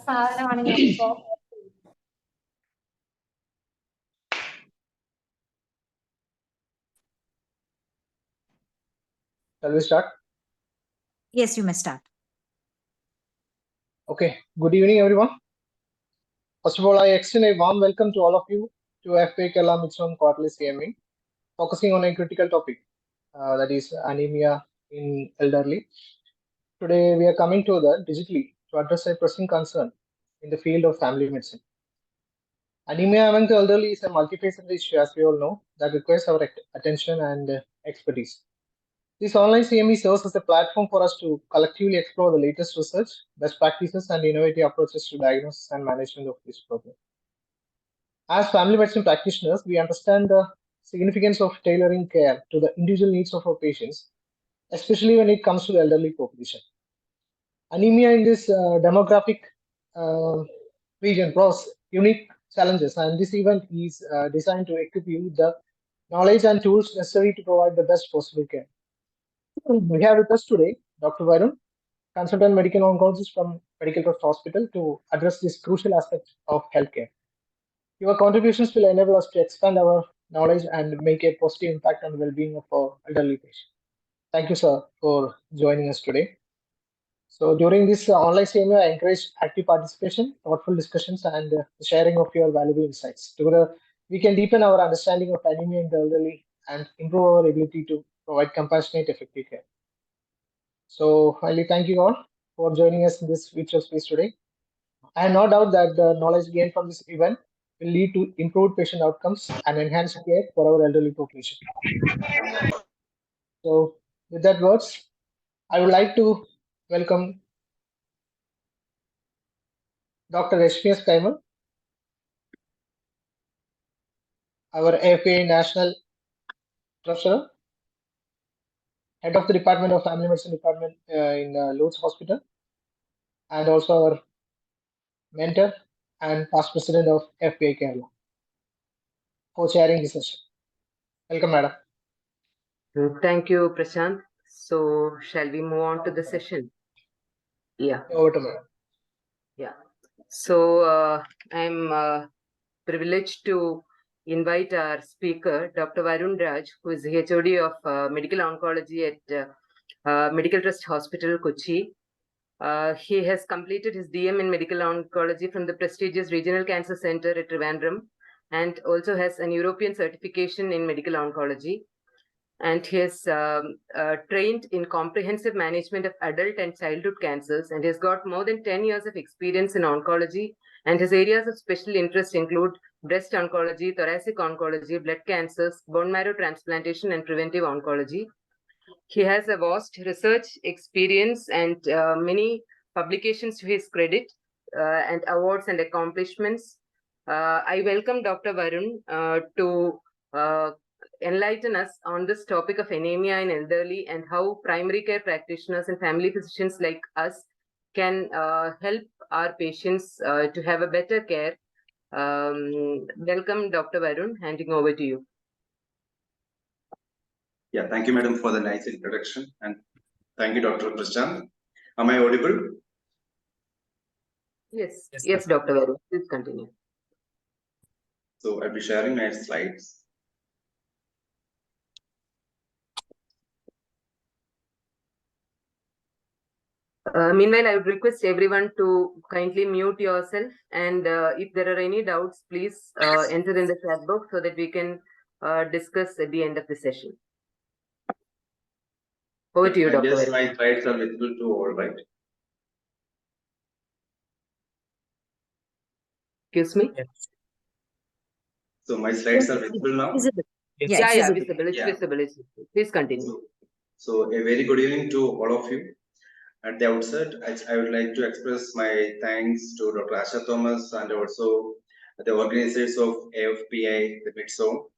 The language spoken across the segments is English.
സാധനമാണ് ഞാനിപ്പോ Shall we start? Yes, you may start. Okay. Good evening, everyone. First of all, I extend a warm welcome to all of you to AFPI Kerala Midzone quarterly CME, focusing on a critical topic, that is anemia in elderly. Today, we are coming together digitally to address a pressing concern in the field of family medicine. Anemia among the elderly is a multifaceted issue, as we all know, that requires our attention and expertise. This online CME serves as a platform for us to collectively explore the latest research, best practices, and innovative approaches to diagnosis and management of this problem. As family medicine practitioners, we understand the significance of tailoring care to the individual needs of our patients, especially when it comes to the elderly population. Anemia in this demographic region poses unique challenges, and this event is designed to equip you with the knowledge and tools necessary to provide the best possible care. We have with us today Dr. Varun, consultant medical oncologist from Medical Trust Hospital, to address this crucial aspect of healthcare. Your contributions will enable us to expand our knowledge and make a positive impact on the well-being of our elderly patients. Thank you, sir, for joining us today. So during this online seminar, I encourage active participation, thoughtful discussions, and the sharing of your valuable insights. Together, we can deepen our understanding of anemia in the elderly and improve our ability to provide compassionate, effective care. So, highly thank you all for joining us in this virtual space today. I have no doubt that the knowledge gained from this event will lead to improved patient outcomes and enhanced care for our elderly population. So, with that words, I would like to welcome Dr. Rashmi Kaimal, our AFPI National Treasurer, Head of the Department of Family Medicine Department in Lodz Hospital, and also our mentor and past president of AFPI Kerala, for chairing this session. Welcome, madam. Thank you, Prashant. So, shall we move on to the session? Yeah. Over to madam. Yeah. So, I'm privileged to invite our speaker, Dr. Varun Raj, who is the HOD of Medical Oncology at Medical Trust Hospital, Kochi. He has completed his DM in Medical Oncology from the prestigious Regional Cancer Center at Trivandrum, and also has an European certification in Medical Oncology. And he is trained in comprehensive management of adult and childhood cancers, and he has got more than 10 years of experience in oncology, and his areas of special interest include breast oncology, thoracic oncology, blood cancers, bone marrow transplantation, and preventive oncology. He has a vast research experience and many publications to his credit, and awards and accomplishments. I welcome Dr. Varun to enlighten us on this topic of anemia in elderly and how primary care practitioners and family physicians like us can help our patients to have a better care. Welcome, Dr. Varun. Handing over to you. Yeah, thank you, madam, for the nice introduction, and thank you, Dr. Prashant. Am I audible? Yes, Dr. Varun. Please continue. So I'll be sharing my slides. Meanwhile, I would request everyone to kindly mute yourself, and if there are any doubts, please enter in the chat box so that we can discuss at the end of the session. Over to you, Dr. Yes, Varun. my slides are visible to all, right? Excuse me? Yes. So my slides are visible now? Visible. Yes. Yeah, Yeah, visible. visible. It's Yeah. visible. Please continue. So a very good evening to all of you. At the outset, I would like to express my thanks to Dr. Asha Thomas and also the organizers of AFPI, the Midzone,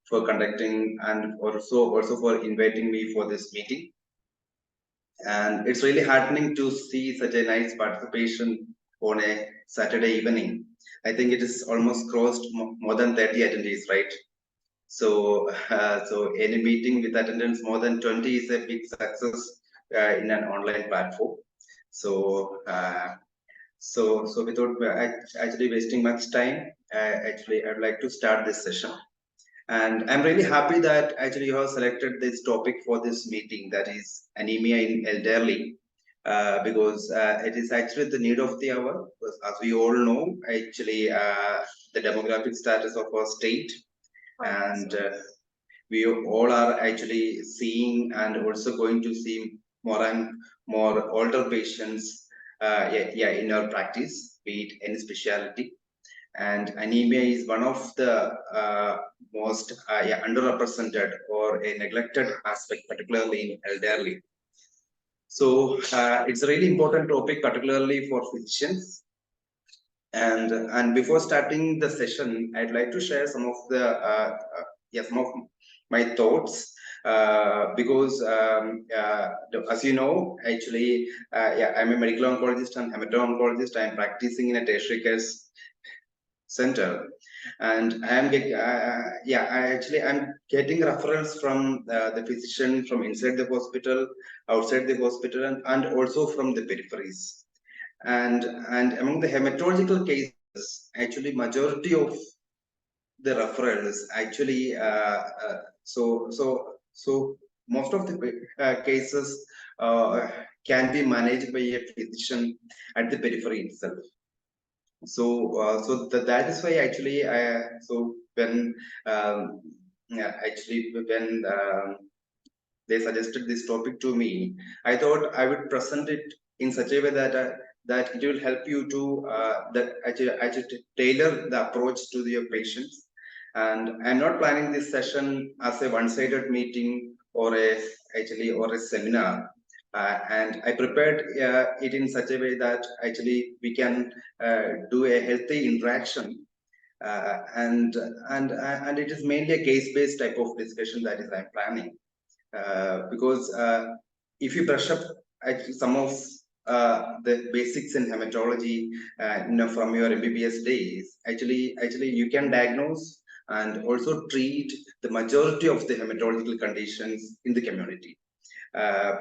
for conducting and also for inviting me for this meeting. And it's really heartening to see such a nice participation on a Saturday evening. I think it is almost crossed more than 30 attendees, right? So, so any meeting with attendance more than 20 is a big success in an online platform. So, so without actually wasting much time, actually I'd like to start this session. And I'm really happy that actually you have selected this topic for this meeting, that is anemia in elderly, because it is actually the need of the hour. Because as we all know, actually the demographic status of our state, and we all are actually seeing and also going to see more and more older patients in our practice, be it any specialty. And anemia is one of the most underrepresented or a neglected aspect, particularly in elderly. So it's a really important topic, particularly for physicians. And before starting the session, I'd like to share some of the some of my thoughts, because as you know, actually, I'm a medical oncologist and hemato-oncologist. I'm practicing in a tertiary care center, and I'm getting referrals from the physician from inside the hospital, outside the hospital, and also from the peripheries. And among the hematological cases, actually majority of the referrals actually so most of the cases can be managed by a physician at the periphery itself. So that is why actually so when when they suggested this topic to me, I thought I would present it in such a way that that it will help you to that actually tailor the approach to your patients. And I'm not planning this session as a one-sided meeting or a seminar. And I prepared it in such a way that actually we can do a healthy interaction, and it is mainly a case-based type of discussion that is I'm planning. Because if you brush up some of the basics in hematology, from your MBBS days, actually you can diagnose and also treat the majority of the hematological conditions in the community.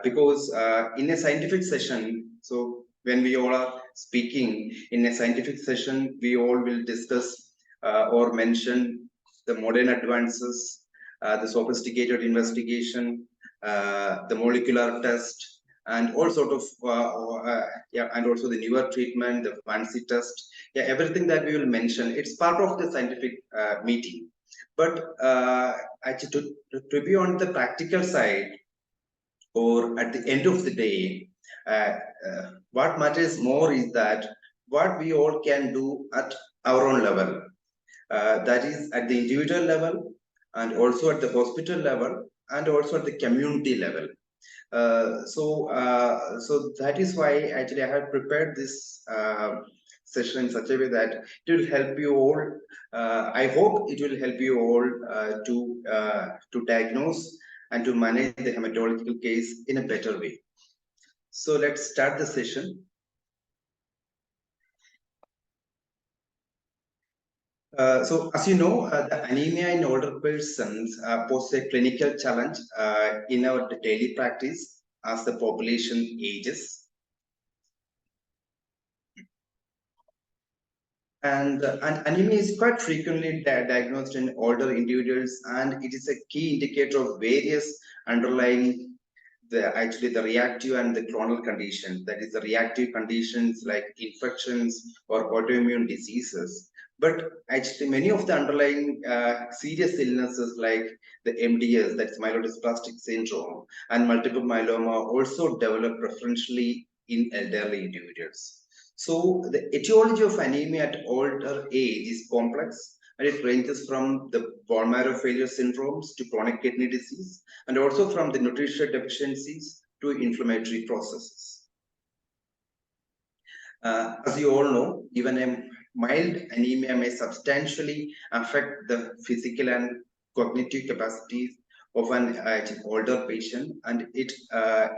Because in a scientific session, so when we all are speaking in a scientific session, we all will discuss or mention the modern advances, the sophisticated investigation, the molecular test, and all sort of and also the newer treatment, the fancy test, everything that we will mention. It's part of the scientific meeting. But actually, to be on the practical side, or at the end of the day, what matters more is that what we all can do at our own level, that is at the individual level, and also at the hospital level, and also at the community level. So that is why actually I have prepared this session in such a way that it will help you all. I hope it will help you all to diagnose and to manage the hematological case in a better way. So let's start the session. So as you know, the anemia in older persons poses a clinical challenge in our daily practice as the population ages. And anemia is quite frequently diagnosed in older individuals, and it is a key indicator of various underlying the reactive and the chronic conditions. That is, the reactive conditions like infections or autoimmune diseases. But actually, many of the underlying serious illnesses like the MDS, that's myelodysplastic syndrome, and multiple myeloma also develop preferentially in elderly individuals. So the etiology of anemia at older age is complex, and it ranges from the bone marrow failure syndromes to chronic kidney disease, and also from the nutritional deficiencies to inflammatory processes. As you all know, even a mild anemia may substantially affect the physical and cognitive capacities of an older patient, and it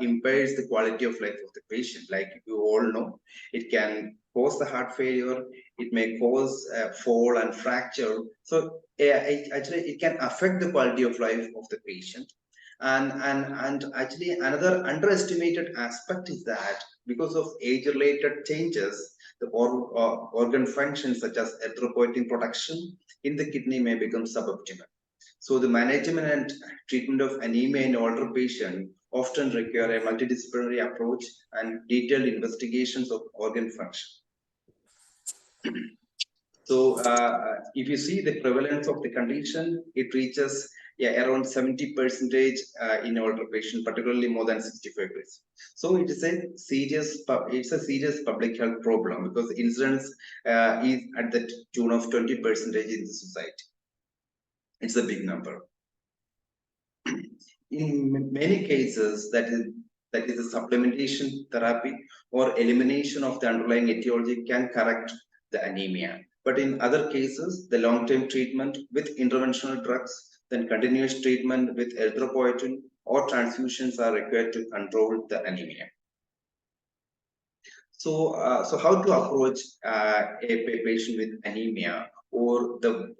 impairs the quality of life of the patient. Like you all know, it can cause the heart failure, it may cause fall and fracture. So it can affect the quality of life of the patient. And actually another underestimated aspect is that because of age-related changes, the organ functions such as erythropoietin production in the kidney may become suboptimal. So the management and treatment of anemia in older patients often require a multidisciplinary approach and detailed investigations of organ function. So if you see the prevalence of the condition, it reaches around 70% in older patients, particularly more than 65%. So it is a serious public health problem because the incidence is at the tune of 20% in the society. It's a big number. In many cases, that is a supplementation therapy or elimination of the underlying etiology can correct the anemia. But in other cases, the long-term treatment with interventional drugs, then continuous treatment with erythropoietin or transfusions are required to control the anemia. So, how to approach a patient with anemia, or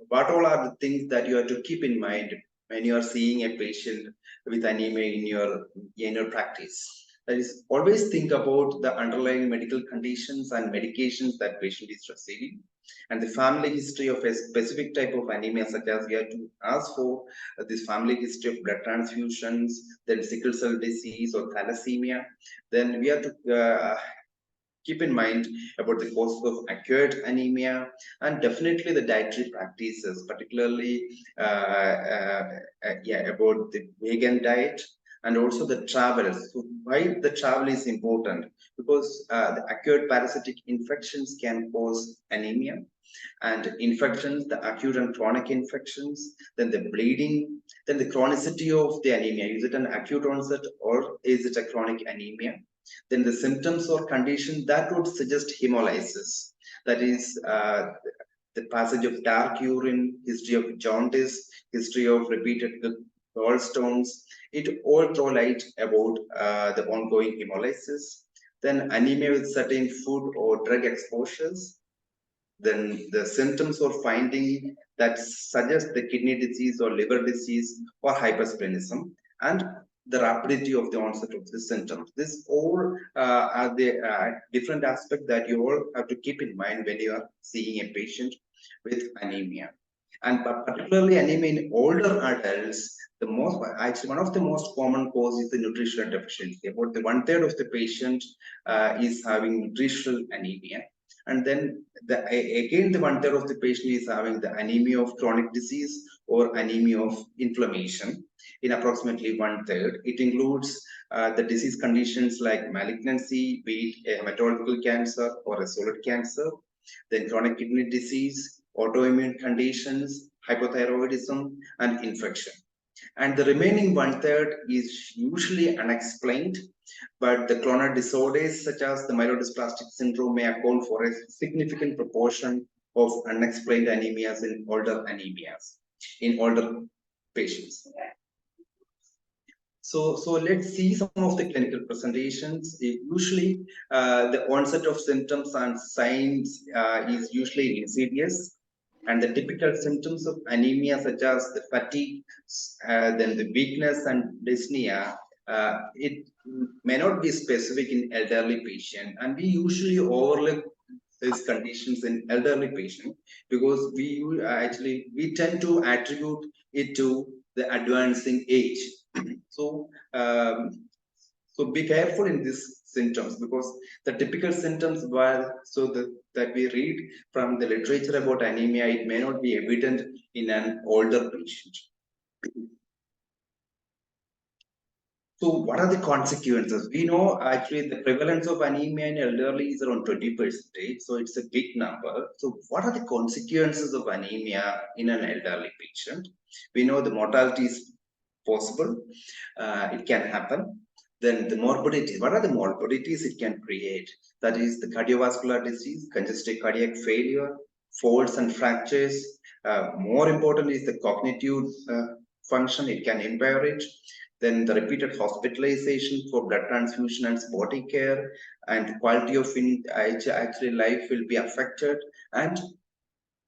what all are the things that you have to keep in mind when you are seeing a patient with anemia in your practice? That is, always think about the underlying medical conditions and medications that patient is receiving, and the family history of a specific type of anemia, such as we have to ask for this family history of blood transfusions, then sickle cell disease or thalassemia. Then we have to keep in mind about the causes of acute anemia, and definitely the dietary practices, particularly about the vegan diet, and also the travel. So why the travel is important? Because the acute parasitic infections can cause anemia, and infections, the acute and chronic infections, then the bleeding, then the chronicity of the anemia. Is it an acute onset or is it a chronic anemia? Then the symptoms or condition that would suggest hemolysis, that is the passage of dark urine, history of jaundice, history of repeated gallstones. It all throw light about the ongoing hemolysis. Then anemia with certain food or drug exposures. Then the symptoms or finding that suggest the kidney disease or liver disease or hypersplenism, and the rapidity of the onset of the symptoms. This all are the different aspects that you all have to keep in mind when you are seeing a patient with anemia. And particularly anemia in older adults, one of the most common cause is the nutritional deficiency. About the 1/3 of the patient is having nutritional anemia. And then again, the 1/3 of the patient is having the anemia of chronic disease or anemia of inflammation in approximately 1/3. It includes the disease conditions like malignancy, be it a hematological cancer or a solid cancer, then chronic kidney disease, autoimmune conditions, hypothyroidism, and infection. And the remaining 1/3 is usually unexplained, but the clonal disorders such as the myelodysplastic syndrome may account for a significant proportion of unexplained anemias in older patients. So let's see some of the clinical presentations. Usually, the onset of symptoms and signs is usually insidious, and the typical symptoms of anemia, such as the fatigue, then the weakness and dyspnea, it may not be specific in elderly patient, and we usually overlook these conditions in elderly patient because we tend to attribute it to the advancing age. So be careful in these symptoms, because the typical symptoms that we read from the literature about anemia, it may not be evident in an older patient. So what are the consequences? We know actually the prevalence of anemia in elderly is around 20%. So it's a big number. So what are the consequences of anemia in an elderly patient? We know the mortality is possible. It can happen. Then the morbidity. What are the morbidities it can create? That is the cardiovascular disease, congestive cardiac failure, falls and fractures. More important is the cognitive function. It can impair it. Then the repeated hospitalization for blood transfusion and supporting care, and quality of actually life will be affected, and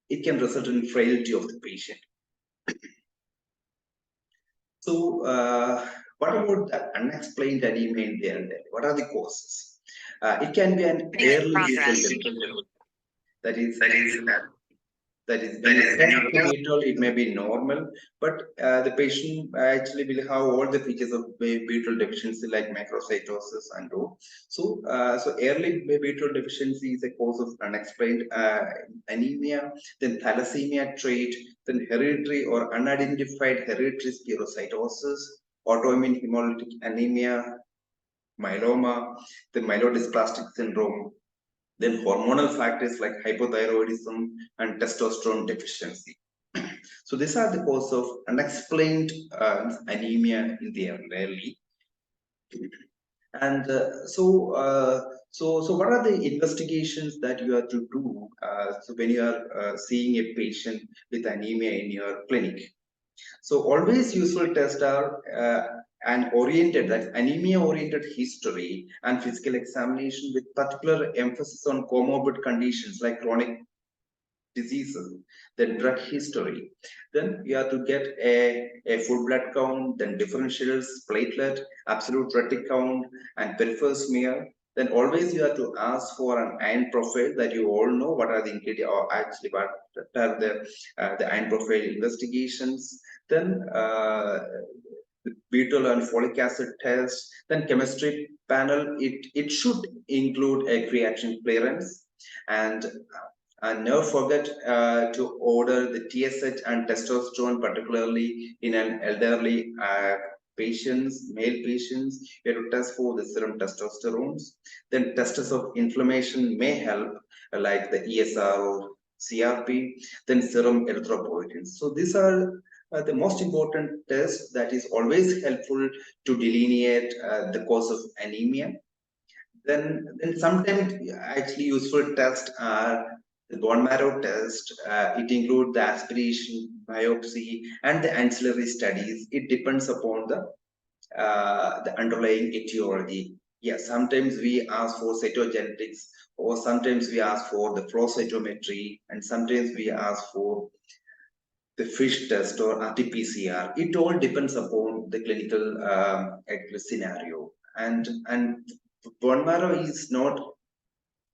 it can result in frailty of the patient. So what about the unexplained anemia in the elderly? What are the causes? It can be an early visual that is when you test the beetle, it may be normal, but the patient actually will have all the features of beetle deficiency like macrocytosis and all. So, so early beetle deficiency is a cause of unexplained anemia, then thalassemia trait, then hereditary or unidentified hereditary spherocytosis, autoimmune hemolytic anemia, myeloma, the myelodysplastic syndrome, then hormonal factors like hypothyroidism and testosterone deficiency. So these are the cause of unexplained anemia in the early. And so what are the investigations that you have to do so when you are seeing a patient with anemia in your clinic? So always useful tests are an oriented, that anemia oriented history and physical examination with particular emphasis on comorbid conditions like chronic diseases, then drug history. Then you have to get a full blood count, then differentials, platelet, absolute retic count, and peripheral smear. Then always you have to ask for an iron profile that you all know what are the ingredients, or actually what are the iron profile investigations. Then the beetle and folic acid test. Then chemistry panel, it should include a creatinine clearance, and never forget to order the TSH and testosterone, particularly in an elderly patients, male patients. You have to test for the serum testosterones. Then tests of inflammation may help, like the ESR or CRP. Then serum erythropoietin. So these are the most important tests that is always helpful to delineate the cause of anemia. Then sometimes actually useful tests are the bone marrow test. It includes the aspiration, biopsy, and the ancillary studies. It depends upon the underlying etiology. Yeah, sometimes we ask for cytogenetics, or sometimes we ask for the flow cytometry, and sometimes we ask for the FISH test or RT-PCR. It all depends upon the clinical scenario. And bone marrow is not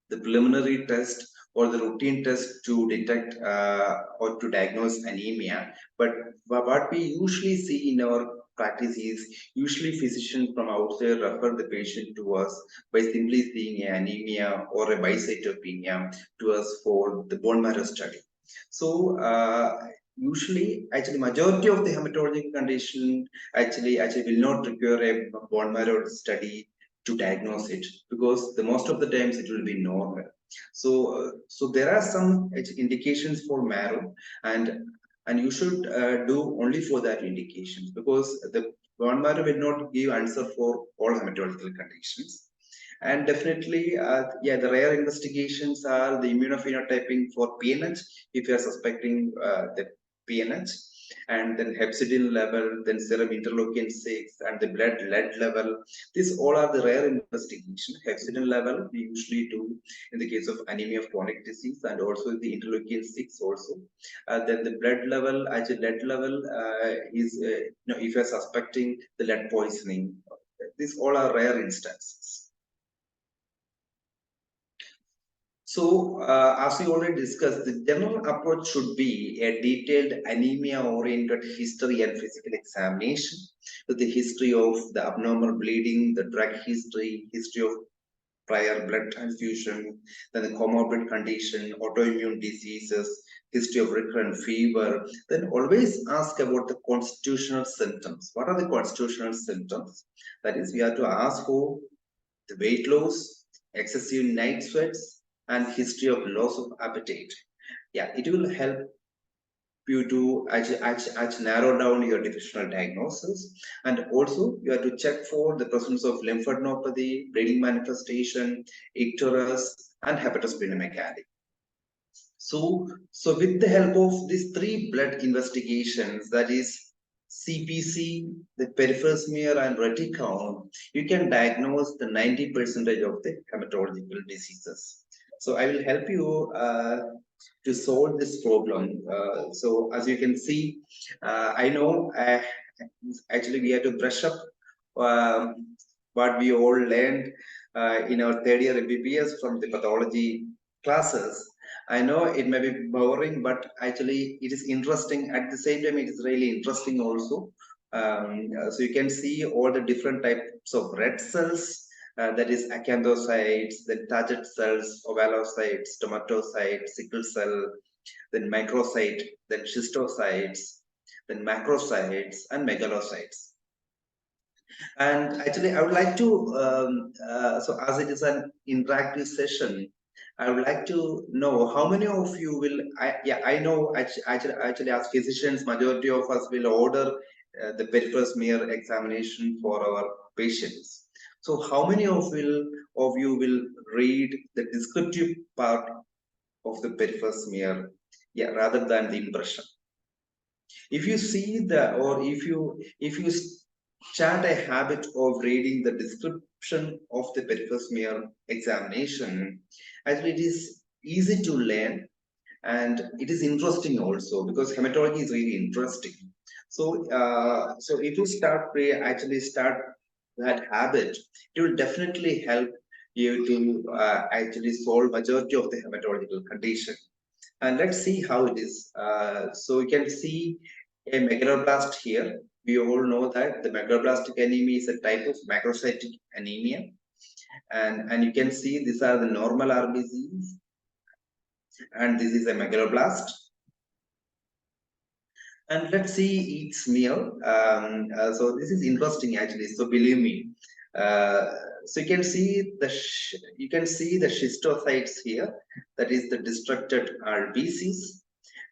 the preliminary test or the routine test to detect or to diagnose anemia. But what we usually see in our practice is usually physicians from outside refer the patient to us by simply seeing anemia or a bicytopenia to us for the bone marrow study. So usually, actually, majority of the hematologic condition actually will not require a bone marrow study to diagnose it, because the most of the times it will be normal. So so there are some indications for marrow, and you should do only for that indications, because the bone marrow will not give answer for all hematological conditions. And definitely, yeah, the rare investigations are the immunophenotyping for PNH, if you are suspecting the PNH, and then hepcidin level, then serum interleukin 6, and the blood lead level. These all are the rare investigation. Hepcidin level we usually do in the case of anemia of chronic disease, and also the interleukin 6 also. Then the blood level, actually lead level is, if you are suspecting the lead poisoning. These all are rare instances. So, as we already discussed, the general approach should be a detailed anemia-oriented history and physical examination with the history of the abnormal bleeding, the drug history, history of prior blood transfusion, then the comorbid condition, autoimmune diseases, history of recurrent fever. Then always ask about the constitutional symptoms. What are the constitutional symptoms? That is, we have to ask for the weight loss, excessive night sweats, and history of loss of appetite. Yeah, it will help you to actually narrow down your divisional diagnosis. And also you have to check for the presence of lymphadenopathy, bleeding manifestation, icterus, and hepatosplenomegaly. So with the help of these 3 blood investigations, that is CPC, the peripheral smear, and retic count, you can diagnose the 90% of the hematological diseases. So I will help you to solve this problem. So as you can see, I know actually we have to brush up what we all learned in our third year MBBS from the pathology classes. I know it may be boring, but actually it is interesting. At the same time, it is really interesting also. So you can see all the different types of red cells, that is acanthocytes, then target cells, ovalocytes, stomatocytes, sickle cell, then microcyte, then schistocytes, then macrocytes, and megalocytes. And actually, I would like to, so as it is an interactive session, I would like to know how many of you will, I know actually as physicians, majority of us will order the peripheral smear examination for our patients. So how many of you will read the descriptive part of the peripheral smear, rather than the impression? If you see or if you start a habit of reading the description of the peripheral smear examination, actually it is easy to learn and it is interesting also, because hematology is really interesting. So so if you start that habit, it will definitely help you to actually solve majority of the hematological condition. And let's see how it is. So you can see a megaloblast here. We all know that the megaloblastic anemia is a type of macrocytic anemia. And you can see these are the normal RBCs. And this is a megaloblast. And let's see each meal. So this is interesting actually. So believe me. So you can see the schistocytes here. That is the destructed RBCs.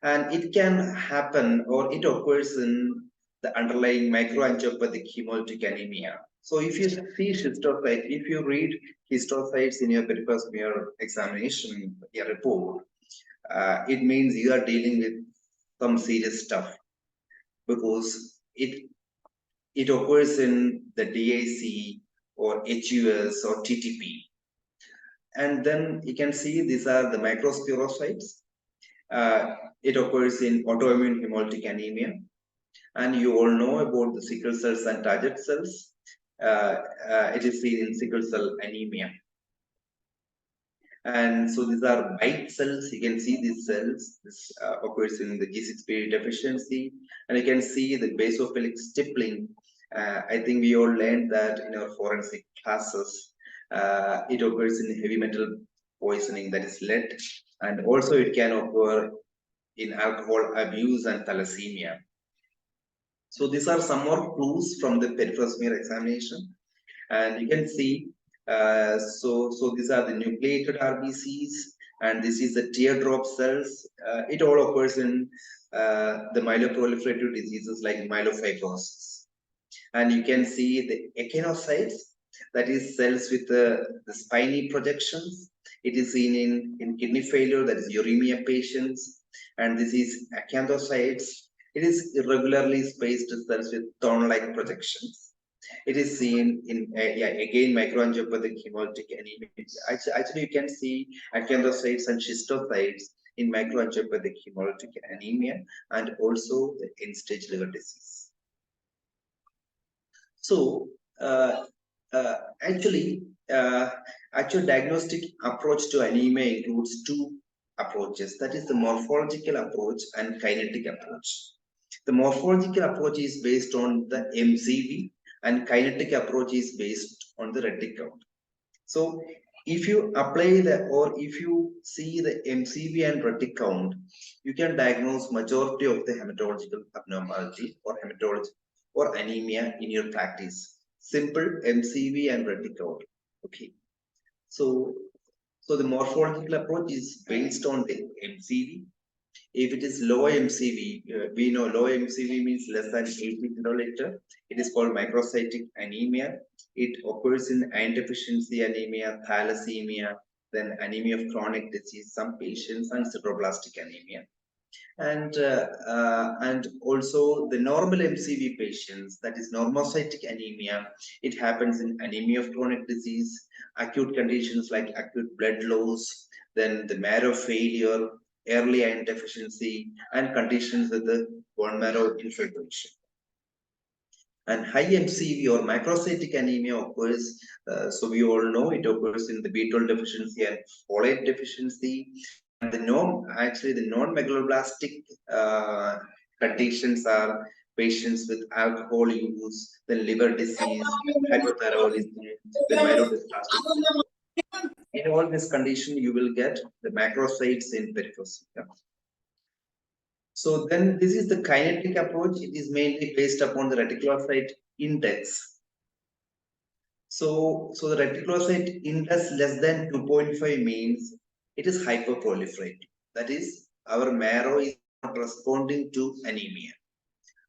And it can happen, or it occurs in the underlying microangiopathic hemolytic anemia. So if you see schistocytes, if you read histocytes in your peripheral smear examination report, it means you are dealing with some serious stuff, because it occurs in the DAC or HUS or TTP. And then you can see these are the microspherocytes. It occurs in autoimmune hemolytic anemia. And you all know about the sickle cells and target cells. It is seen in sickle cell anemia. And so these are white cells. You can see these cells. This occurs in the G6PD deficiency. And you can see the basophilic stippling. I think we all learned that in our forensic classes. It occurs in heavy metal poisoning, that is lead. And also it can occur in alcohol abuse and thalassemia. So these are some more clues from the peripheral smear examination. And you can see, so these are the nucleated RBCs, and this is the teardrop cells. It all occurs in the myeloproliferative diseases like myelofibrosis. And you can see the echinocytes, that is cells with the spiny projections. It is seen in kidney failure, that is uremia patients. And this is acanthocytes. It is irregularly spaced cells with thorn-like projections. It is seen in, again, microangiopathic hemolytic anemia. Actually, you can see acanthocytes and schistocytes in microangiopathic hemolytic anemia, and also the end-stage liver disease. So, actual diagnostic approach to anemia includes two approaches. That is the morphological approach and kinetic approach. The morphological approach is based on the MCV, and kinetic approach is based on the retic count. So if you apply if you see the MCV and retic count, you can diagnose majority of the hematological abnormality or hematology or anemia in your practice. Simple MCV and retic count. Okay. So the morphological approach is based on the MCV. If it is low MCV, we know low MCV means less than 80 milliliter. It is called microcytic anemia. It occurs in iron deficiency anemia, thalassemia, then anemia of chronic disease, some patients, and sideroblastic anemia. And also the normal MCV patients, that is normocytic anemia. It happens in anemia of chronic disease, acute conditions like acute blood loss, then the marrow failure, early iron deficiency, and conditions with the bone marrow infiltration. And high MCV or macrocytic anemia occurs, so we all know it occurs in the B12 deficiency and folate deficiency. And the non-megaloblastic conditions are patients with alcohol use, then liver disease, hypothyroidism, then myelodysplastic. In all this condition, you will get the macrocytes in periphery. So then this is the kinetic approach. It is mainly based upon the reticulocyte index. So the reticulocyte index less than 2.5 means it is hyperproliferative. That is, our marrow is not responding to anemia.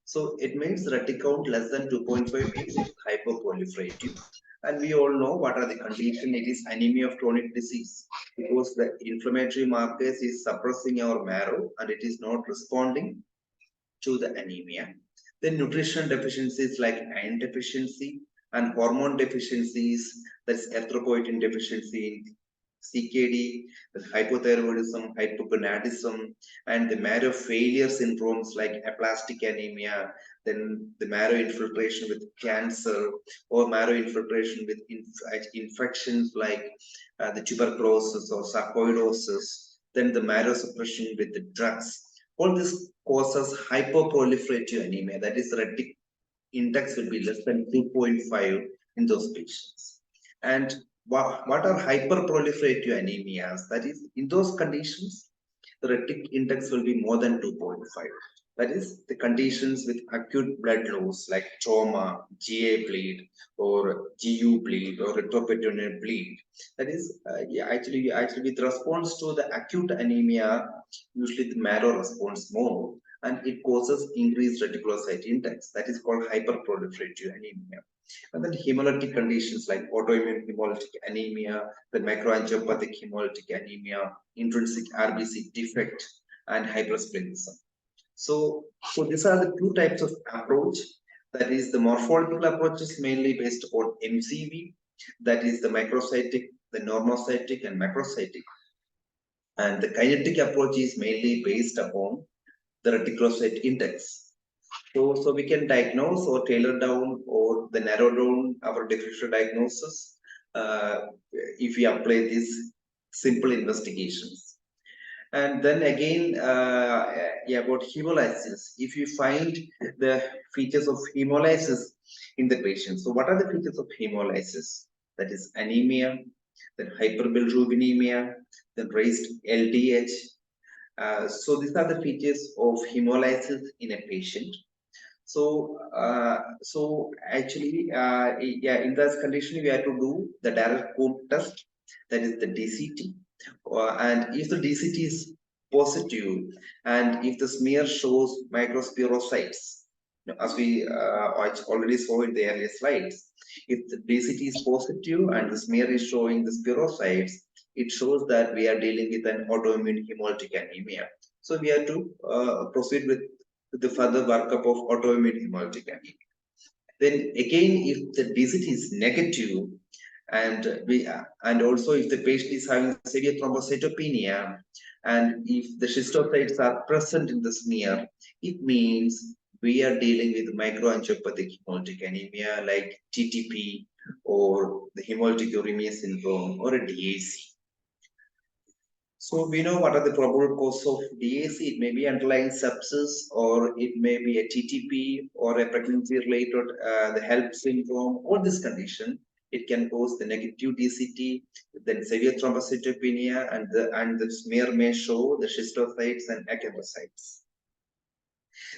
So it means reticount less than 2.5 means it is hyperproliferative. And we all know what are the conditions. It is anemia of chronic disease because the inflammatory markers is suppressing our marrow and it is not responding to the anemia. Then nutrition deficiencies like iron deficiency and hormone deficiencies, that's erythropoietin deficiency, CKD, hypothyroidism, hypogonadism, and the marrow failure syndromes like aplastic anemia, then the marrow infiltration with cancer, or marrow infiltration with infections like the tuberculosis or sarcoidosis, then the marrow suppression with the drugs. All this causes hyperproliferative anemia, that is, retic index will be less than 2.5 in those patients. And what are hyperproliferative anemias? That is, in those conditions, the retic index will be more than 2.5. That is, the conditions with acute blood loss like trauma, GA bleed, or GU bleed, or retroperitoneal bleed. That is, actually with response to the acute anemia, usually the marrow responds more, and it causes increased reticulocyte index. That is called hyperproliferative anemia. And then hemolytic conditions like autoimmune hemolytic anemia, the macroangiopathic hemolytic anemia, intrinsic RBC defect, and hypersplenism. So these are the two types of approach. That is, the morphological approach is mainly based on MCV, that is the macrocytic, the normocytic, and macrocytic. And the kinetic approach is mainly based upon the reticulocyte index. So we can diagnose or tailor down or the narrow down our differential diagnosis if we apply these simple investigations. And then again, about hemolysis. If you find the features of hemolysis in the patient, so what are the features of hemolysis? That is anemia, then hyperbilirubinemia, then raised LDH. So these are the features of hemolysis in a patient. So actually, in this condition, we have to do the direct code test, that is the DCT. And if the DCT is positive, and if the smear shows microspirocytes, as we already saw in the earlier slides, if the DCT is positive and the smear is showing the spirocytes, it shows that we are dealing with an autoimmune hemolytic anemia. So we have to proceed with the further workup of autoimmune hemolytic anemia. Then again, if the DCT is negative, and also if the patient is having severe thrombocytopenia, and if the schistocytes are present in the smear, it means we are dealing with microangiopathic hemolytic anemia like TTP or the hemolytic uremia syndrome or a DAC. So we know what are the probable causes of DAC. It may be underlying sepsis, or it may be a TTP or a pregnancy-related the HELP syndrome, or this condition. It can cause the negative DCT, then severe thrombocytopenia, and the smear may show the schistocytes and acanthocytes.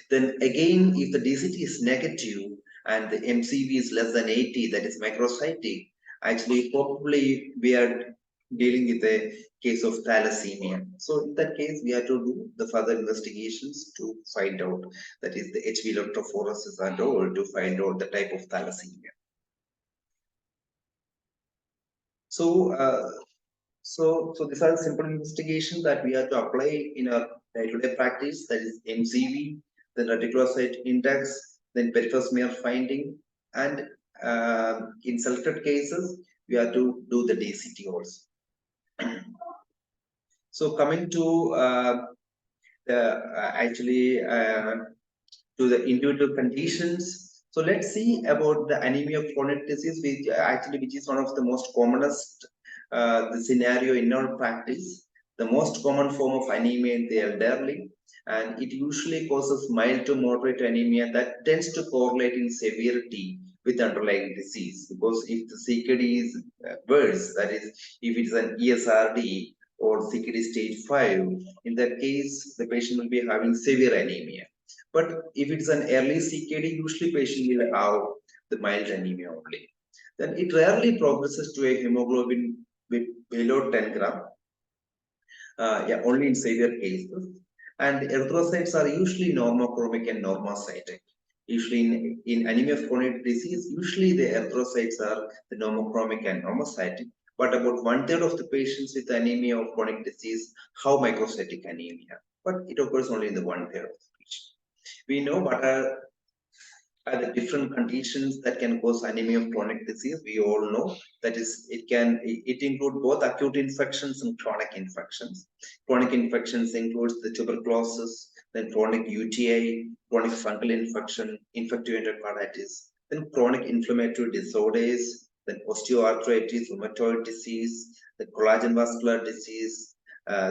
Then again, if the DCT is negative and the MCV is less than 80, that is macrocytic, actually probably we are dealing with a case of thalassemia. So in that case, we have to do the further investigations to find out, that is the HB electrophoresis and all, to find out the type of thalassemia. So these are the simple investigations that we have to apply in our day-to-day practice, that is MCV, then reticulocyte index, then peripheral smear finding, and in selected cases, we have to do the DCT also. So coming to to the individual conditions. So let's see about the anemia of chronic disease, which is one of the most commonest the scenario in our practice. The most common form of anemia in the elderly, and it usually causes mild to moderate anemia that tends to correlate in severity with underlying disease. Because if the CKD is worse, that is, if it is an ESRD or CKD stage 5, in that case, the patient will be having severe anemia. But if it's an early CKD, usually patient will have the mild anemia only. Then it rarely progresses to a hemoglobin below 10 gram. Only in severe cases. And erythrocytes are usually normochromic and normocytic. Usually in anemia of chronic disease, usually the erythrocytes are the normochromic and normocytic. But about 1/3 of the patients with anemia of chronic disease have microcytic anemia. But it occurs only in the 1/3 of the patient. We know what are the different conditions that can cause anemia of chronic disease. We all know that is it includes both acute infections and chronic infections. Chronic infections includes the tuberculosis, then chronic UTI, chronic fungal infection, infective endocarditis, then chronic inflammatory disorders, then osteoarthritis, rheumatoid disease, the collagen vascular disease,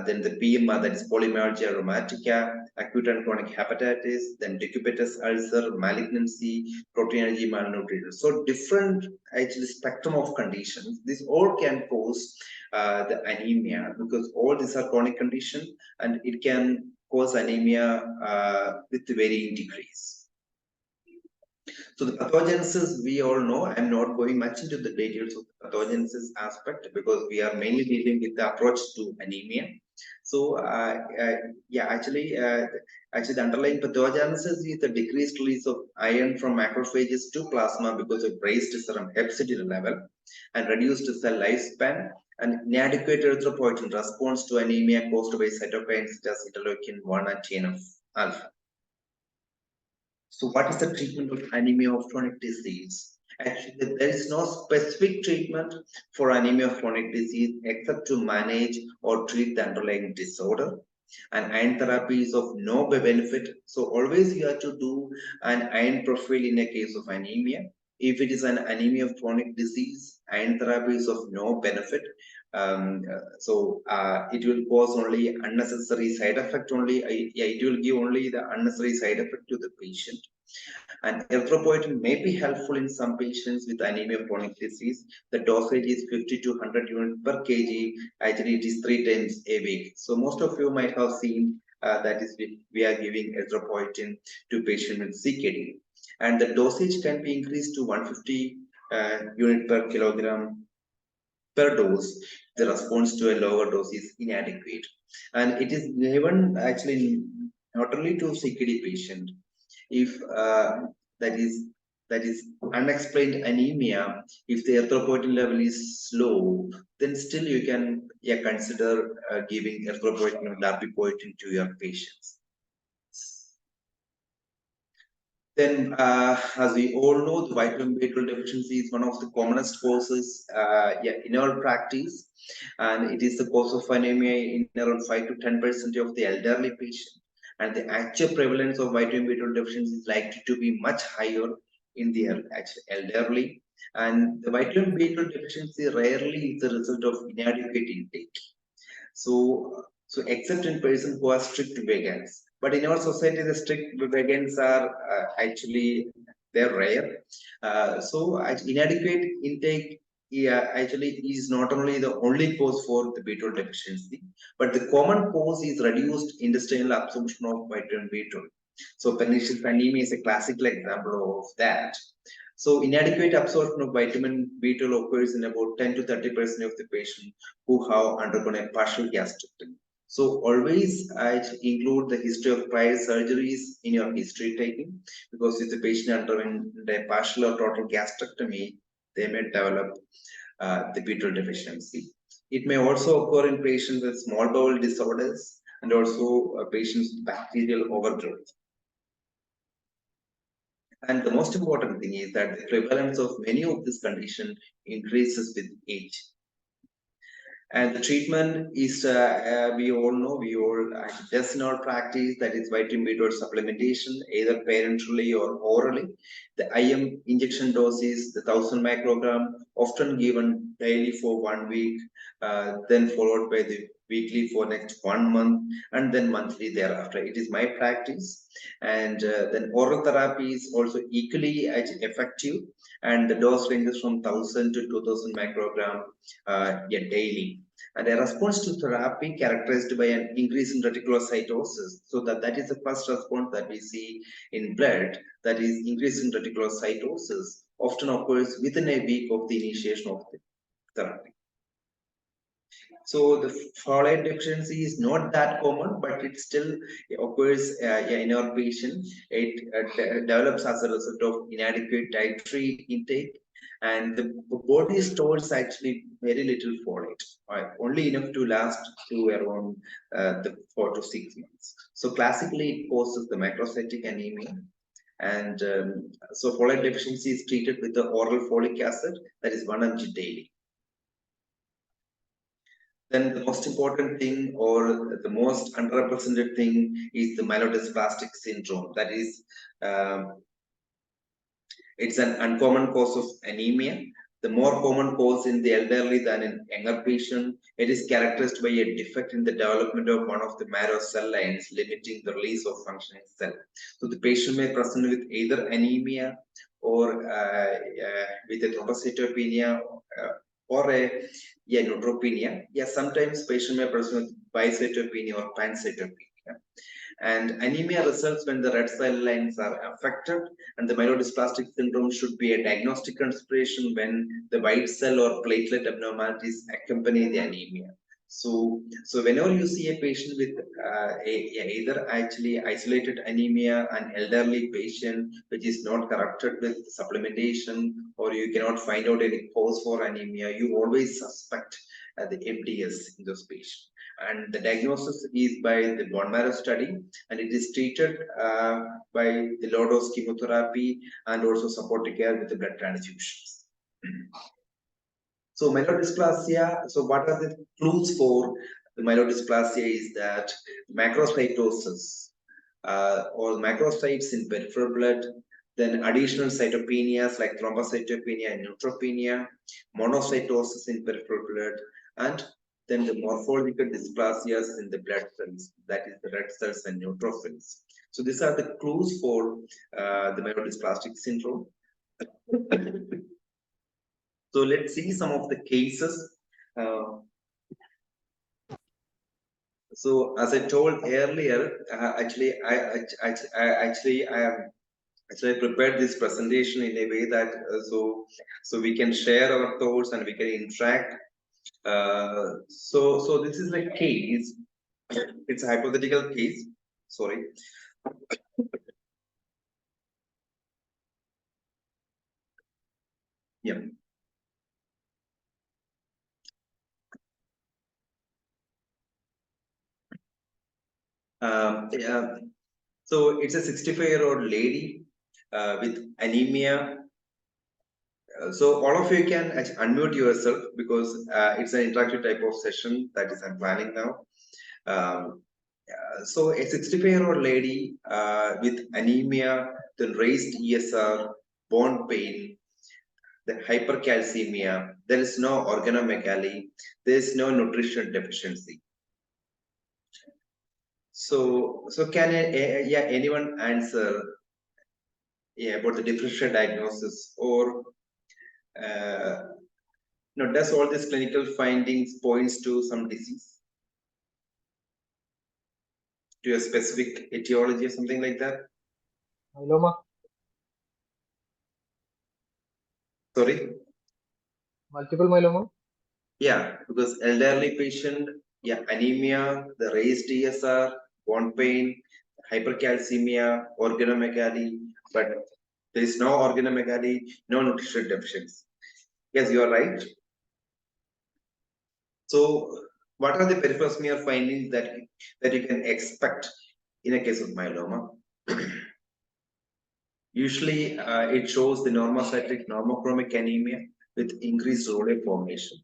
then the PMR, that is polymyalgia rheumatica, acute and chronic hepatitis, then decubitus ulcer, malignancy, protein energy malnutrition. So different actually spectrum of conditions. This all can cause the anemia, because all these are chronic conditions and it can cause anemia with varying degrees. So the pathogenesis, we all know. I'm not going much into the details of the pathogenesis aspect because we are mainly dealing with the approach to anemia. So actually the underlying pathogenesis is the decreased release of iron from macrophages to plasma because of raised serum hepcidin level and reduced cell lifespan and inadequate erythropoietin response to anemia caused by cytokines such as interleukin 1 and TNF alpha. So what is the treatment of anemia of chronic disease? Actually, there is no specific treatment for anemia of chronic disease except to manage or treat the underlying disorder. And iron therapy is of no benefit. So always you have to do an iron profile in a case of anemia. If it is an anemia of chronic disease, iron therapy is of no benefit. It will cause only unnecessary side effect only. It will give only the unnecessary side effect to the patient. And erythropoietin may be helpful in some patients with anemia of chronic disease. The dosage is 50 to 100 units per kg. Actually, it is 3 times a week. So most of you might have seen that is we are giving erythropoietin to patients with CKD. And the dosage can be increased to 150 unit per kilogram per dose. The response to a lower dose is inadequate. And it is given actually not only to CKD patient. If that is unexplained anemia, if the erythropoietin level is low, then still you can consider giving erythropoietin or darbepoietin to your patients. Then, as we all know, the vitamin B12 deficiency is one of the commonest causes in our practice, and it is the cause of anemia in around 5 to 10% of the elderly patients. And the actual prevalence of vitamin B12 deficiency is likely to be much higher in the elderly. And the vitamin B12 deficiency rarely is the result of inadequate intake. So except in persons who are strict vegans. But in our society, the strict vegans are they're rare. Inadequate intake actually is not only the only cause for the B12 deficiency, but the common cause is reduced intestinal absorption of vitamin B12. So pernicious anemia is a classical example of that. So inadequate absorption of vitamin B12 occurs in about 10 to 30% of the patients who have undergone a partial gastrectomy. So always include the history of prior surgeries in your history taking, because if the patient underwent a partial or total gastrectomy, they may develop the B12 deficiency. It may also occur in patients with small bowel disorders and also patients with bacterial overgrowth. And the most important thing is that the prevalence of many of these conditions increases with age. And the treatment is, we all know, we all does in our practice, that is vitamin B12 supplementation, either parenterally or orally. The IM injection dose is the 1000 microgram, often given daily for 1 week, then followed by the weekly for next 1 month, and then monthly thereafter. It is my practice. And then oral therapy is also equally effective, and the dose ranges from 1000 to 2000 microgram daily. And a response to therapy characterized by an increase in reticulocytosis. So that is the first response that we see in blood, that is increase in reticulocytosis, often occurs within a week of the initiation of the therapy. So the folate deficiency is not that common, but it still occurs in our patient. It develops as a result of inadequate dietary intake, and the body stores actually very little folate, only enough to last to around the 4 to 6 months. So classically, it causes the macrocytic anemia. And so folate deficiency is treated with the oral folic acid, that is 1 mg daily. Then the most important thing, or the most underrepresented thing, is the myelodysplastic syndrome. That is, it's an uncommon cause of anemia. The more common cause in the elderly than in younger patient. It is characterized by a defect in the development of one of the marrow cell lines, limiting the release of functioning cell. So the patient may present with either anemia or with a thrombocytopenia or a neutropenia. Sometimes patient may present with bicytopenia or pancytopenia. And anemia results when the red cell lines are affected, and the myelodysplastic syndrome should be a diagnostic consideration when the white cell or platelet abnormalities accompany the anemia. So whenever you see a patient with either actually isolated anemia, an elderly patient which is not corrected with supplementation, or you cannot find out any cause for anemia, you always suspect the MDS in those patients. And the diagnosis is by the bone marrow study, and it is treated by the low dose chemotherapy and also supportive care with the blood transfusions. So myelodysplasia, so what are the clues for the myelodysplasia is that macrocytosis or macrocytes in peripheral blood, then additional cytopenias like thrombocytopenia and neutropenia, monocytosis in peripheral blood, and then the morphological dysplasias in the blood cells, that is the red cells and neutrophils. So these are the clues for the myelodysplastic syndrome. So let's see some of the cases. So as I told earlier, actually I prepared this presentation in a way that so we can share our thoughts and we can interact. So this is a case. It's a hypothetical case. Sorry. Yeah. So it's a 65-year-old lady with anemia. So all of you can unmute yourself because it's an interactive type of session that is I'm planning now. So a 65-year-old lady with anemia, then raised ESR, bone pain, the hypercalcemia, there is no organomegaly, there is no nutrition deficiency. So can anyone answer about the differential diagnosis, or does all these clinical findings points to some disease, to a specific etiology or something like that? Myeloma. Sorry? Multiple myeloma? Yeah, because elderly patient, anemia, the raised ESR, bone pain, hypercalcemia, organomegaly, but there is no organomegaly, no nutrition deficiency. Yes, you are right. So what are the peripheral findings that you can expect in a case of myeloma? Usually, it shows the normocytic normochromic anemia with increased rhodate formation.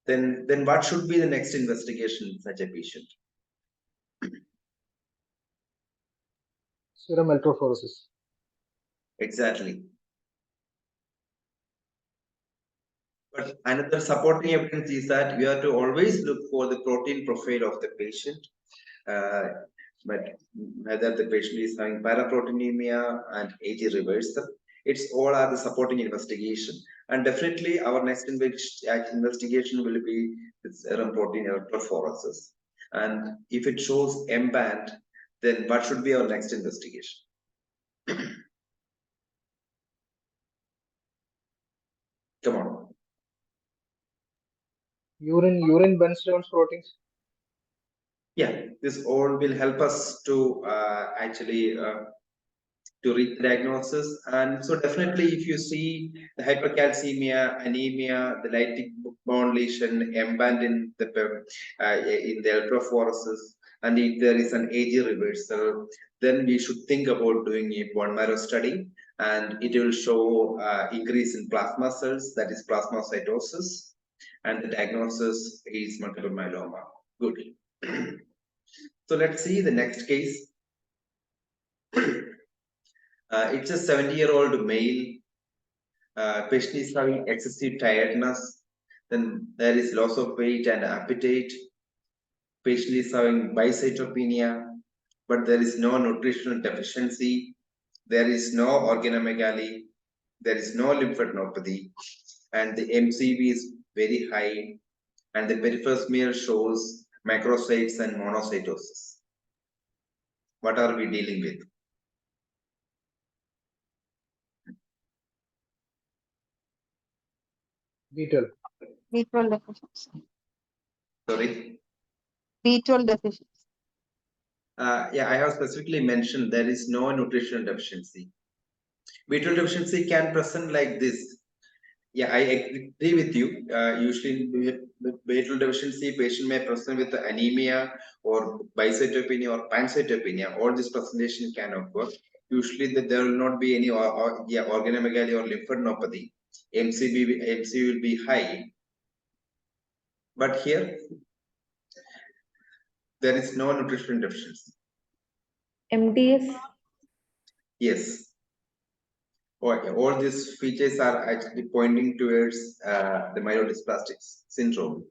then what should be the next investigation in such a patient? Serum electrophoresis. Exactly. But another supporting evidence is that we have to always look for the protein profile of the patient. But whether the patient is having paraproteinemia and AG reversal, it's all are the supporting investigation. And definitely our next investigation will be with serum protein electrophoresis. And if it shows M-band, then what should be our next investigation? Come on. Urine Benzstone's proteins. Yeah, this all will help us to actually to reach the diagnosis. And so definitely if you see the hypercalcemia, anemia, the lytic bone lesion, M-band in the electrophoresis, and if there is an AG reversal, then we should think about doing a bone marrow study, and it will show increase in plasma cells, that is plasmacytosis, and the diagnosis is multiple myeloma. Good. So let's see the next case. It's a 70-year-old male. Patient is having excessive tiredness. Then there is loss of weight and appetite. Patient is having bicytopenia, but there is no nutritional deficiency. There is no organomegaly. There is no lymphadenopathy, and the MCV is very high, and the peripheral smear shows macrocytes and monocytosis. What are we dealing with? B12. B12 deficiency. Sorry. B12 deficiency. Yeah, I have specifically mentioned there is no nutritional deficiency. B12 deficiency can present like this. Yeah, I agree with you. Usually, with B12 deficiency, patient may present with anemia or bicytopenia or pancytopenia. All this presentation can occur. Usually, there will not be any organomegaly or lymphadenopathy. MCV will be high. But here, there is no nutritional deficiency. MDS. Yes. All these features are actually pointing towards the myelodysplastic syndrome.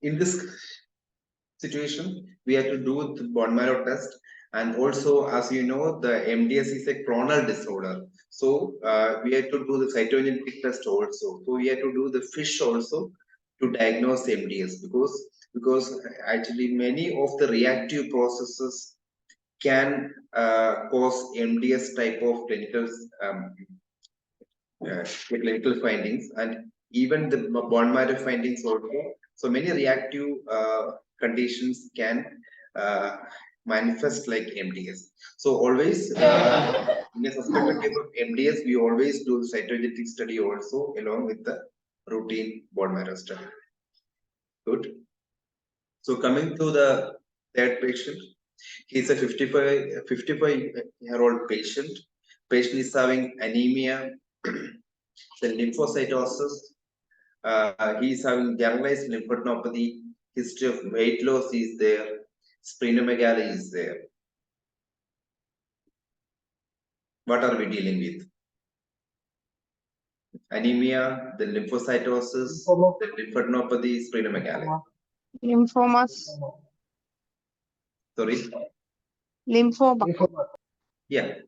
In this situation, we have to do the bone marrow test, and also, as you know, the MDS is a clonal disorder. So we have to do the cytogenetic test also. So we have to do the FISH also to diagnose MDS, because actually many of the reactive processes can cause MDS type of clinical findings, and even the bone marrow findings also. So many reactive conditions can manifest like MDS. So always in a suspected case of MDS, we always do the cytogenetic study also along with the routine bone marrow study. Good. So coming to the third patient, he's a 55-year-old patient. Patient is having anemia, then lymphocytosis. He's having generalized lymphadenopathy. History of weight loss is there. Splenomegaly is there. What are we dealing with? Anemia, the lymphocytosis, Lymphoma. the lymphadenopathy, splenomegaly. Lymphomas. Sorry. Lymphoma. Yeah.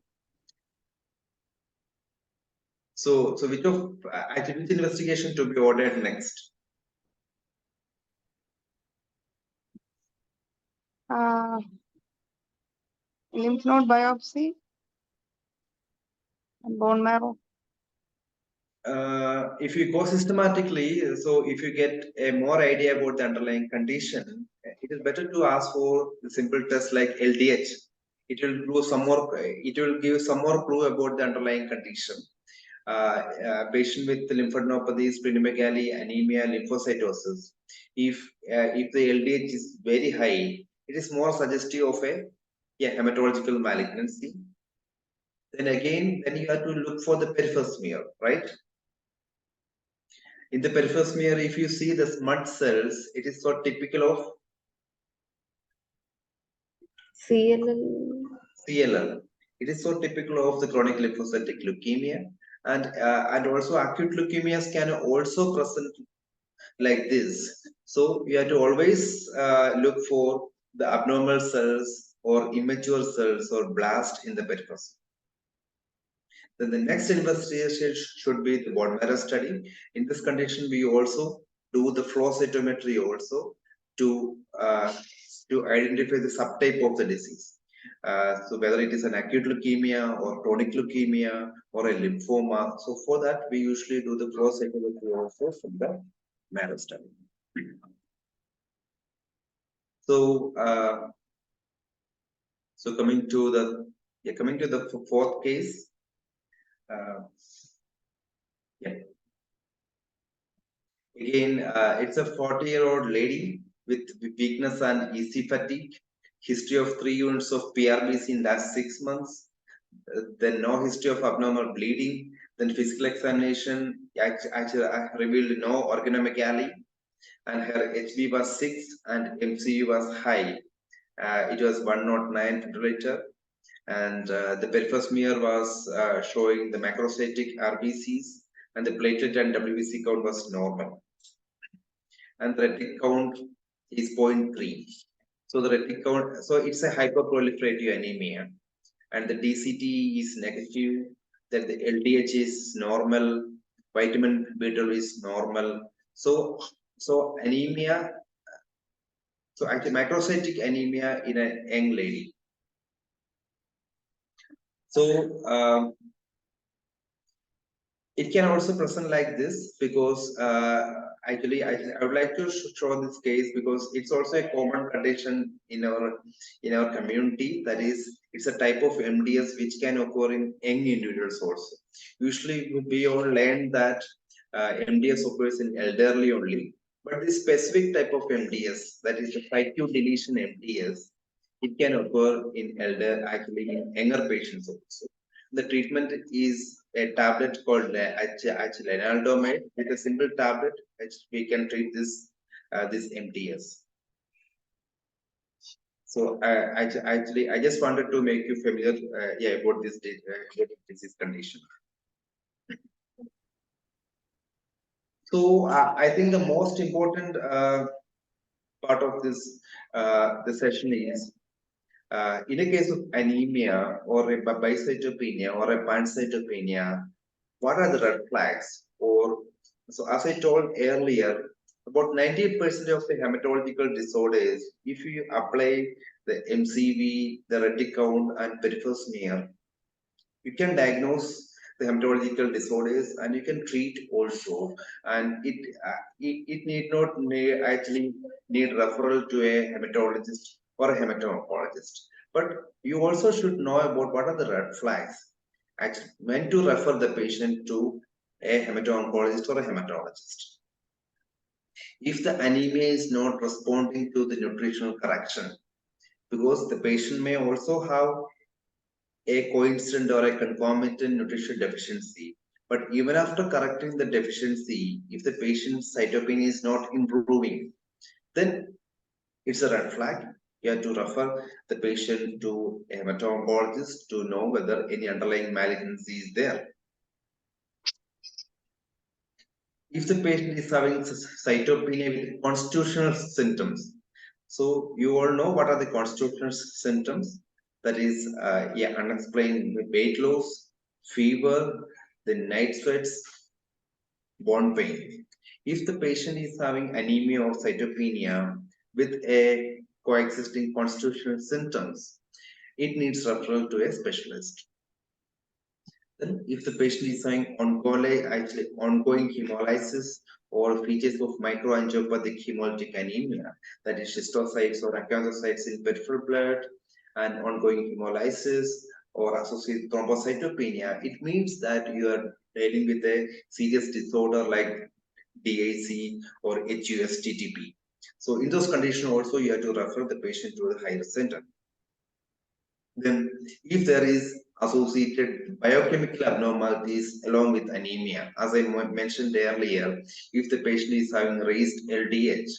So which of which investigation to be ordered next? Lymph node biopsy. And bone marrow. If you go systematically, so if you get a more idea about the underlying condition, it is better to ask for the simple test like LDH. It will do some more. It will give some more clue about the underlying condition. Patient with lymphadenopathy, splenomegaly, anemia, lymphocytosis. If the LDH is very high, it is more suggestive of a hematological malignancy. Then again, then you have to look for the peripheral smear, right? In the peripheral smear, if you see the smut cells, it is so typical of CLL. It is so typical of the chronic lymphocytic leukemia, and also acute leukemias can also present like this. So you have to always look for the abnormal cells or immature cells or blast in the peripheral. Then the next investigation should be the bone marrow study. In this condition, we also do the flow cytometry also to identify the subtype of the disease. So whether it is an acute leukemia or chronic leukemia or a lymphoma. So for that, we usually do the flow cytometry also from the marrow study. So coming to the fourth case. Again, it's a 40-year-old lady with weakness and EC fatigue. History of 3 units of PRBC in last 6 months. Then no history of abnormal bleeding. Then physical examination actually revealed no organomegaly, and her HB was 6 and MCU was high. It was 109 milliliter, and the peripheral smear was showing the macrocytic RBCs, and the platelet and WBC count was normal, and the retic count is 0.3. So the retic count, so it's a hyperproliferative anemia, and the DCT is negative. That the LDH is normal, vitamin B12 is normal. So anemia. So actually macrocytic anemia in a young lady. So it can also present like this because actually I would like to show this case because it's also a common condition in our community. That is, it's a type of MDS which can occur in young individuals also. Usually we all learn that MDS occurs in elderly only, but this specific type of MDS, that is the site 2 deletion MDS, it can occur in in younger patients also. The treatment is a tablet called lenalidomide. With a single tablet, we can treat this MDS. So actually, I just wanted to make you familiar about this disease condition. So I think the most important part of this the session is in a case of anemia or a bicytopenia or a pancytopenia, what are the red flags? Or so as I told earlier, about 90% of the hematological disorders, if you apply the MCV, the retic count, and peripheral smear, you can diagnose the hematological disorders and you can treat also, and it need not actually need referral to a hematologist or a hemato-oncologist, but you also should know about what are the red flags, actually when to refer the patient to a hemato-oncologist or a hematologist. If the anemia is not responding to the nutritional correction, because the patient may also have a coincident or a concomitant nutrition deficiency. But even after correcting the deficiency, if the patient's cytopenia is not improving, then it's a red flag. You have to refer the patient to a hemato-oncologist to know whether any underlying malignancy is there. If the patient is having cytopenia with constitutional symptoms, so you all know what are the constitutional symptoms. That is, unexplained weight loss, fever, the night sweats, bone pain. If the patient is having anemia or cytopenia with a coexisting constitutional symptoms, it needs referral to a specialist. Then, if the patient is having ongoing hemolysis or features of microangiopathic hemolytic anemia, that is schistocytes or acanthocytes in peripheral blood, and ongoing hemolysis or associated thrombocytopenia, it means that you are dealing with a serious disorder like DIC or HUS-TTP. So in those conditions also you have to refer the patient to the higher center. Then if there is associated biochemical abnormalities along with anemia. As I mentioned earlier, if the patient is having raised LDH,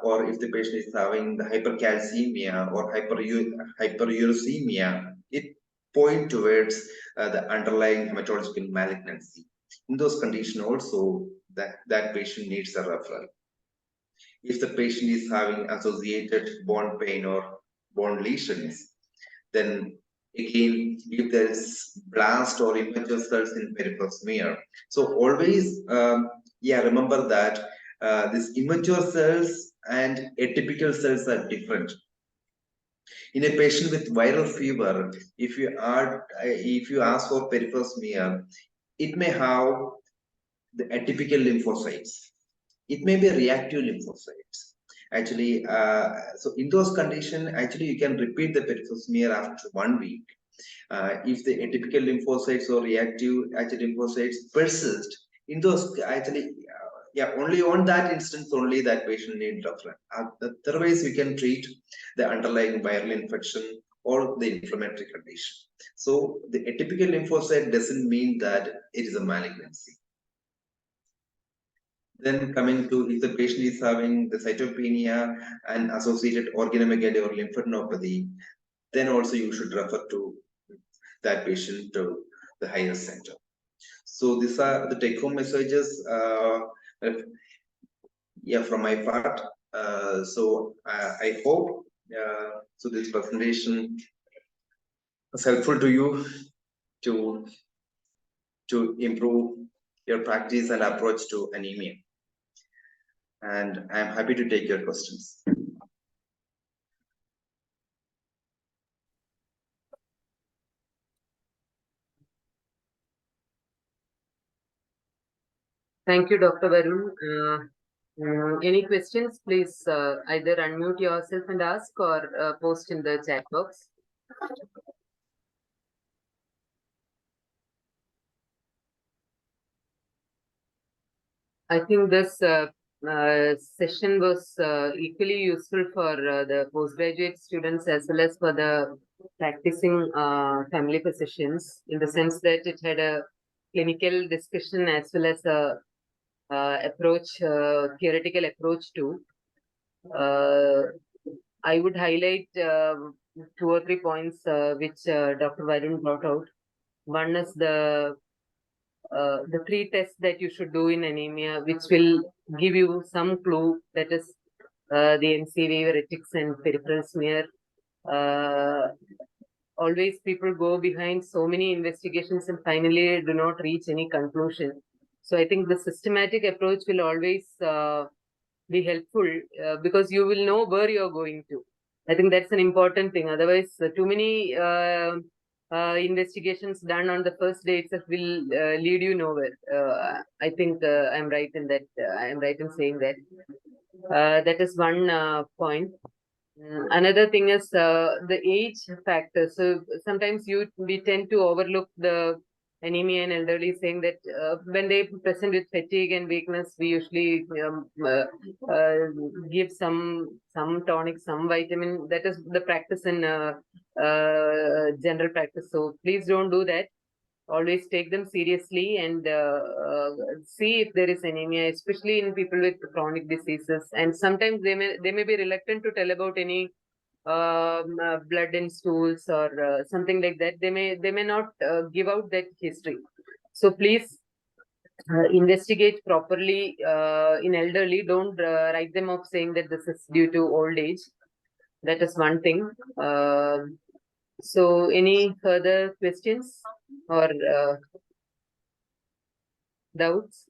or if the patient is having the hypercalcemia or hyperuricemia, it point towards the underlying hematological malignancy. In those conditions also, that patient needs a referral. If the patient is having associated bone pain or bone lesions, then again, if there is blast or immature cells in peripheral smear. So always, remember that these immature cells and atypical cells are different. In a patient with viral fever, if you ask for peripheral smear, it may have the atypical lymphocytes. It may be reactive lymphocytes. Actually, so in those conditions, actually you can repeat the peripheral smear after 1 week. If the atypical lymphocytes or reactive lymphocytes persist, in those only on that instance only that patient needs referral. Otherwise, we can treat the underlying viral infection or the inflammatory condition. So the atypical lymphocyte doesn't mean that it is a malignancy. Then coming to if the patient is having the cytopenia and associated organomegaly or lymphadenopathy, then also you should refer to that patient to the higher center. So these are the take-home messages. From my part. So I hope so this presentation is helpful to you to improve your practice and approach to anemia. And I'm happy to take your questions. Thank you, Dr. Varun. Any questions, please either unmute yourself and ask or post in the chat box. I think this session was equally useful for the postgraduate students as well as for the practicing family physicians, in the sense that it had a clinical discussion as well as a theoretical approach too. I would highlight 2 or 3 points which Dr. Varun brought out. One is the 3 tests that you should do in anemia, which will give you some clue, that is the MCV, retics, and peripheral smear. Always people go behind so many investigations and finally do not reach any conclusion. So I think the systematic approach will always be helpful because you will know where you're going to. I think that's an important thing. Otherwise, too many investigations done on the first day itself will lead you nowhere. I think I'm right in that. I'm right in saying that. That is one point. Another thing is the age factor. So sometimes we tend to overlook the anemia in elderly, saying that when they present with fatigue and weakness, we usually give some tonic, some vitamin. That is the practice in general practice. So please don't do that. Always take them seriously and see if there is anemia, especially in people with chronic diseases. And sometimes they may be reluctant to tell about any blood in stools or something like that. They may not give out that history. So please investigate properly in elderly. Don't write them off saying that this is due to old age. That is one thing. So any further questions or doubts?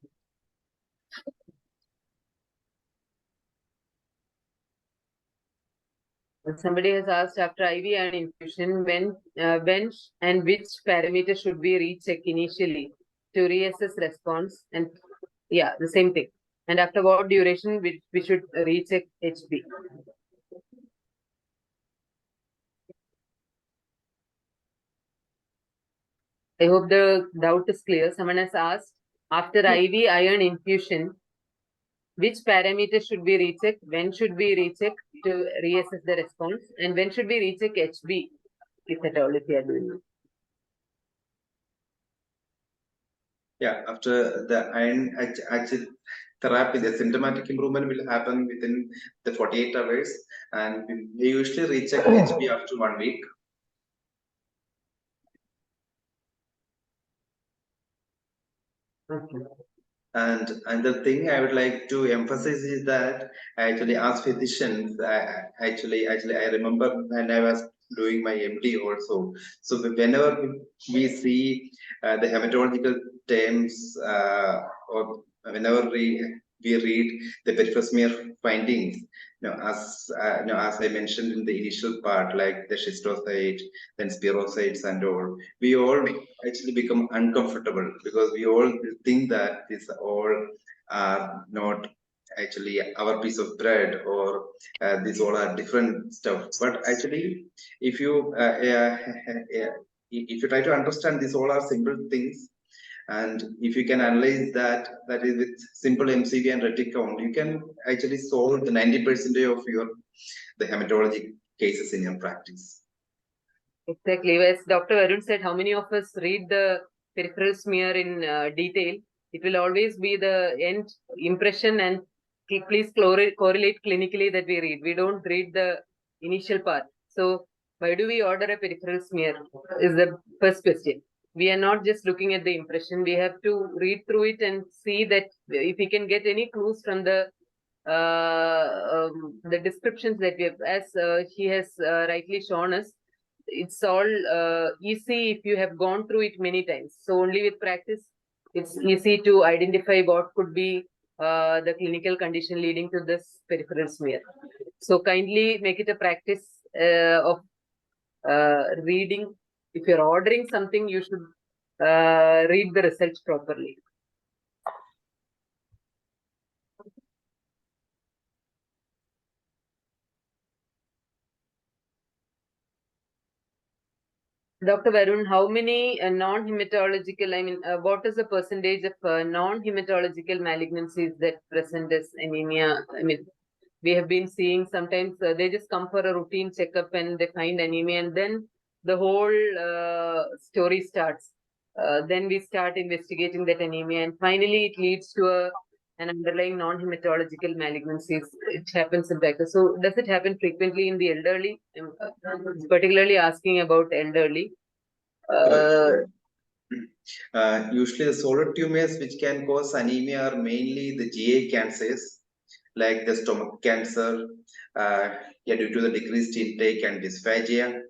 Somebody has asked, after IV and infusion, when and which parameter should we recheck initially to reassess response? And yeah, the same thing. And after what duration we should recheck HB? I hope the doubt is clear. Someone has asked, after IV iron infusion, which parameter should we recheck? When should we recheck to reassess the response? And when should we recheck HB, if at all, if you are doing it? after the iron actually therapy, the symptomatic improvement will happen within the 48 hours, and we usually recheck HB after 1 week. And the thing I would like to emphasize is that actually, as physicians, I remember when I was doing my MD also. So whenever we see the hematological terms, or whenever we read the peripheral smear findings, as I mentioned in the initial part, like the schistocyte, then spirocytes and all, we all actually become uncomfortable because we all think that these all are not actually our piece of bread, or these all are different stuff. But actually, if you if you try to understand, these all are simple things, and if you can analyze that is with simple MCV and retic count, you can actually solve the 90% of your the hematology cases in your practice. Exactly. As Dr. Varun said, how many of us read the peripheral smear in detail? It will always be the end impression, and please correlate clinically that we read. We don't read the initial part. So why do we order a peripheral smear is the first question. We are not just looking at the impression. We have to read through it and see that if we can get any clues from the descriptions that we have, as he has rightly shown us. It's all easy if you have gone through it many times. So only with practice, it's easy to identify what could be the clinical condition leading to this peripheral smear. So kindly make it a practice of reading. If you're ordering something, you should read the results properly. Dr. Varun, how many non-hematological, what is the percentage of non-hematological malignancies that present as anemia? We have been seeing sometimes they just come for a routine checkup and they find anemia, and then the whole story starts. Then we start investigating that anemia, and finally it leads to an underlying non-hematological malignancies. It happens in practice. So does it happen frequently in the elderly? Particularly asking about elderly. Usually the solid tumors which can cause anemia are mainly the GI cancers, like the stomach cancer, due to the decreased intake and dysphagia.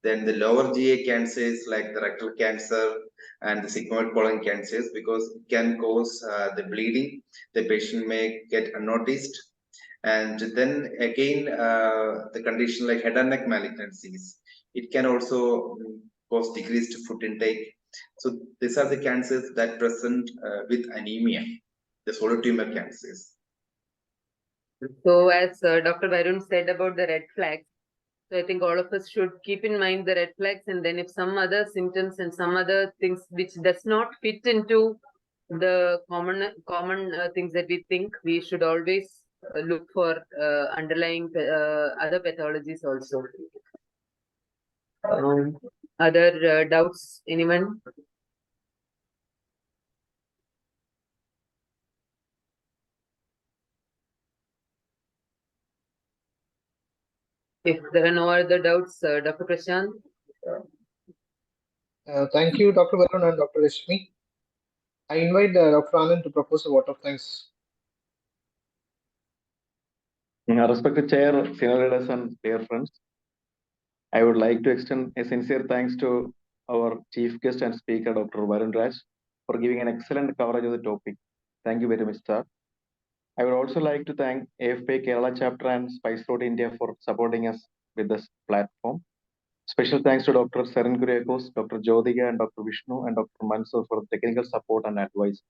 Then the lower GI cancers like the rectal cancer and the sigmoid colon cancers, because it can cause the bleeding. The patient may get unnoticed. And then again, the condition like head and neck malignancies, it can also cause decreased food intake. So these are the cancers that present with anemia, the solid tumor cancers. So as Dr. Varun said about the red flags, so I think all of us should keep in mind the red flags, and then if some other symptoms and some other things which does not fit into the common things that we think, we should always look for underlying other pathologies also. Other doubts, anyone? If there are no other doubts, Dr. Prashant. Thank you, Dr. Varun and Dr. Rashmi. I invite Dr. Anand to propose a vote of thanks. Respected Chair, senior leaders and dear friends, I would like to extend a sincere thanks to our chief guest and speaker, Dr. Varun Raj, for giving an excellent coverage of the topic. Thank you very much, sir. I would also like to thank AFPI Kerala chapter and Spice Road India for supporting us with this platform. Special thanks to Dr. Serin Kuriakos, Dr. Jyotika, and Dr. Vishnu, and Dr. Mansur for technical support and advice.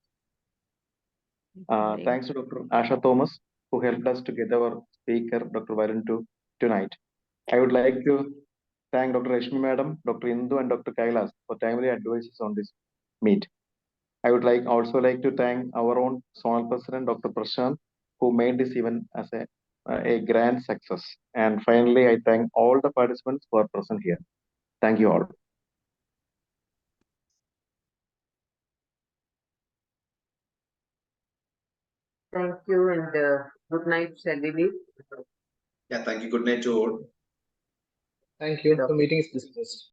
Thanks to Dr. Asha Thomas, who helped us to get our speaker, Dr. Varun, tonight. I would like to thank Dr. Rashmi Madam, Dr. Indu, and Dr. Kailas for timely advices on this meet. I would also like to thank our own zonal president, Dr. Prashant, who made this event as a grand success. And finally, I thank all the participants who are present here. Thank you all. Thank you and good night, shall we leave? Yeah, thank you. Good night to all. Thank you. Good The meeting is dismissed.